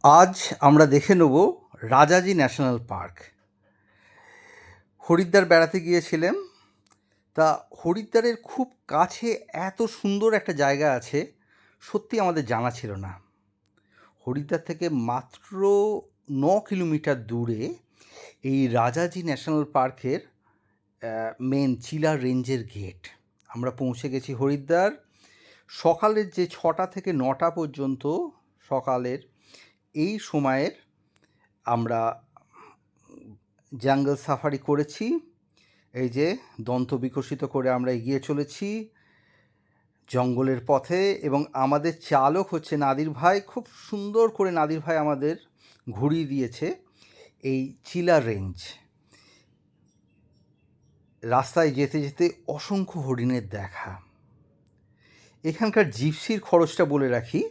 আজ আমরা দেখে নেব রাজাজি ন্যাশনাল পার্ক। হরিদ্বার বেড়াতে গিয়েছিলাম, তা হরিদ্বারের খুব কাছে এত সুন্দর একটা জায়গা আছে, সত্যি আমাদের জানা ছিল না। হরিদ্বার থেকে মাত্র 9 কিলোমিটার দূরে এই রাজাজি ন্যাশনাল পার্কের মেন চিলা রেঞ্জের গেট। আমরা পৌঁছে গেছি হরিদ্বার। সকালের যে 6টা থেকে 9টা পর্যন্ত সকালের এই সময়ের আমরা জঙ্গল সাফারি করেছি। এই যে দন্ত বিকশিত করে আমরা এগিয়ে চলেছি জঙ্গলের পথে, এবং আমাদের চালক হচ্ছে নাদির ভাই। খুব সুন্দর করে নাদির ভাই আমাদের ঘুরিয়ে দিয়েছে এই চিলা রেঞ্জ। রাস্তায় যেতে যেতে অসংখ্য হরিণের দেখা। এখানকার জিপসির খরচটা বলে রাখি,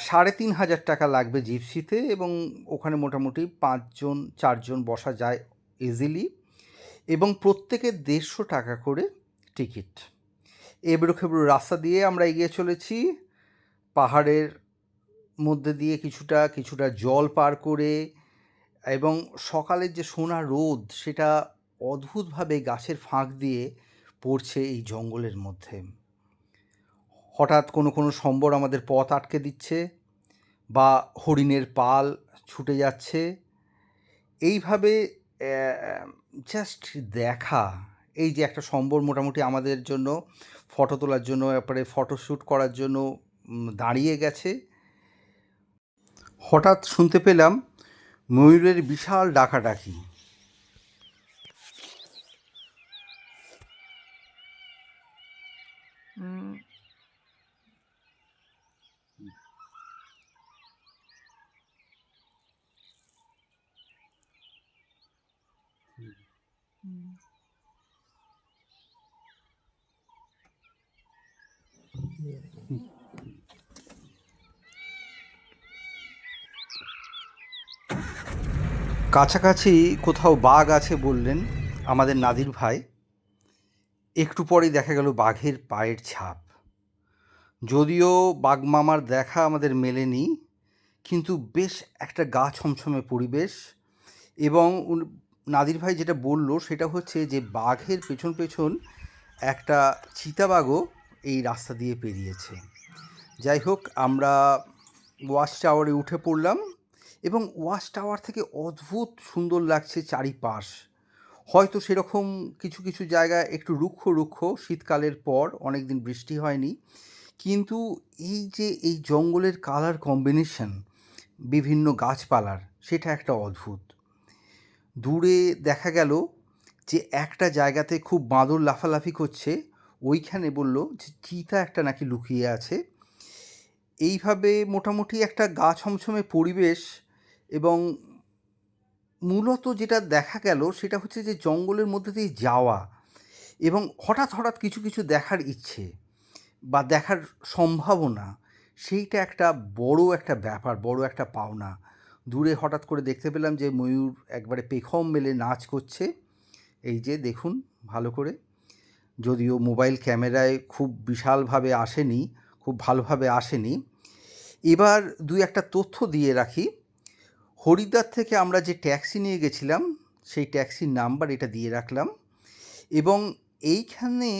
3,500 টাকা লাগবে জিপসিতে, এবং ওখানে মোটামুটি 4জন বসা যায় ইজিলি, এবং প্রত্যেকের 150 টাকা করে টিকিট। এবড়ো খেবড়ো রাস্তা দিয়ে আমরা এগিয়ে চলেছি, পাহাড়ের মধ্যে দিয়ে কিছুটা জল পার করে, এবং সকালের যে সোনা রোদ সেটা অদ্ভুতভাবে গাছের ফাঁক দিয়ে পড়ছে এই জঙ্গলের মধ্যে। হঠাৎ কোনো সম্বর আমাদের পথ আটকে দিচ্ছে, বা হরিণের পাল ছুটে যাচ্ছে। এইভাবে জাস্ট দেখা, এই যে একটা সম্বর মোটামুটি আমাদের জন্য ফটো তোলার জন্য, তারপরে ফটোশ্যুট করার জন্য দাঁড়িয়ে গেছে। হঠাৎ শুনতে পেলাম ময়ূরের বিশাল ডাকাডাকি। কাছাকাছি কোথাও বাঘ আছে বললেন আমাদের নাদির ভাই। একটু পরেই দেখা গেল বাঘের পায়ের ছাপ। যদিও বাঘ মামার দেখা আমাদের মেলেনি, কিন্তু বেশ একটা গা ছমছমে পরিবেশ। এবং নাদির ভাই যেটা বলল সেটা হচ্ছে যে বাঘের পেছন পেছন একটা চিতাবাঘও এই রাস্তা দিয়ে পেরিয়েছে। যাই হোক, আমরা ওয়াচ টাওয়ারে উঠে পড়লাম, এবং ওয়াচ টাওয়ার থেকে অদ্ভুত সুন্দর লাগছে চারিপাশ। হয়তো সেরকম কিছু জায়গায় একটু রুক্ষ শীতকালের পর, অনেক দিন বৃষ্টি হয়নি, কিন্তু এই যে এই জঙ্গলের কালার কম্বিনেশন বিভিন্ন গাছপালার, সেটা একটা অদ্ভুত। দূরে দেখা গেল যে একটা জায়গাতে খুব বাঁদর লাফালাফি করছে, ওইখানে বলল যে চিতা একটা নাকি লুকিয়ে আছে। এইভাবে মোটামুটি একটা গা ছমছমে পরিবেশ। এবং মূলত যেটা দেখা গেল সেটা হচ্ছে যে জঙ্গলের মধ্যে দিয়ে যাওয়া, এবং হঠাৎ কিছু দেখার ইচ্ছে বা দেখার সম্ভাবনা, সেইটা একটা বড় একটা ব্যাপার, বড় একটা পাওনা। দূরে হঠাৎ করে দেখতে পেলাম যে ময়ূর একবারে পেখম মেলে নাচ করছে। এই যে দেখুন ভালো করে, যদিও মোবাইল ক্যামেরায় খুব বিশালভাবে আসেনি, খুব ভালোভাবে আসেনি। এবার একটা তথ্য দিয়ে রাখি। হরিদ্বার থেকে আমরা যে ট্যাক্সি নিয়ে গেছিলাম সেই ট্যাক্সির নাম্বার এটা দিয়ে রাখলাম, এবং এইখানে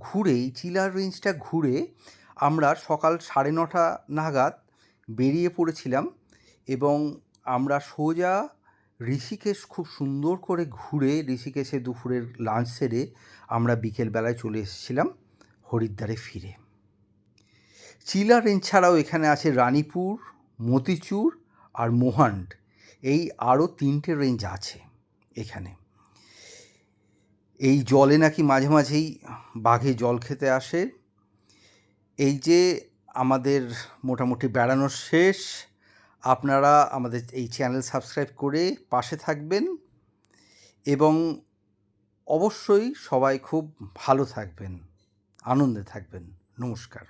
ঘুরেই চিলার রেঞ্জটা ঘুরে আমরা সকাল 9:30 নাগাদ বেরিয়ে পড়েছিলাম, এবং আমরা সোজা ঋষিকেশ খুব সুন্দর করে ঘুরে, ঋষিকেশে দুপুরের লাঞ্চ সেরে আমরা বিকেলবেলায় চলে এসেছিলাম হরিদ্বারে ফিরে। চিলা রেঞ্জ ছাড়াও এখানে আছে রানীপুর, মতিচুর আর মোহান্ড, এই আরও 3টে রেঞ্জ আছে এখানে। এই জলে নাকি মাঝে মাঝেই বাঘে জল খেতে আসে। এই যে আমাদের মোটামুটি বেড়ানো শেষ। আপনারা আমাদের এই চ্যানেল সাবস্ক্রাইব করে পাশে থাকবেন, এবং অবশ্যই সবাই খুব ভালো থাকবেন, আনন্দে থাকবেন। নমস্কার।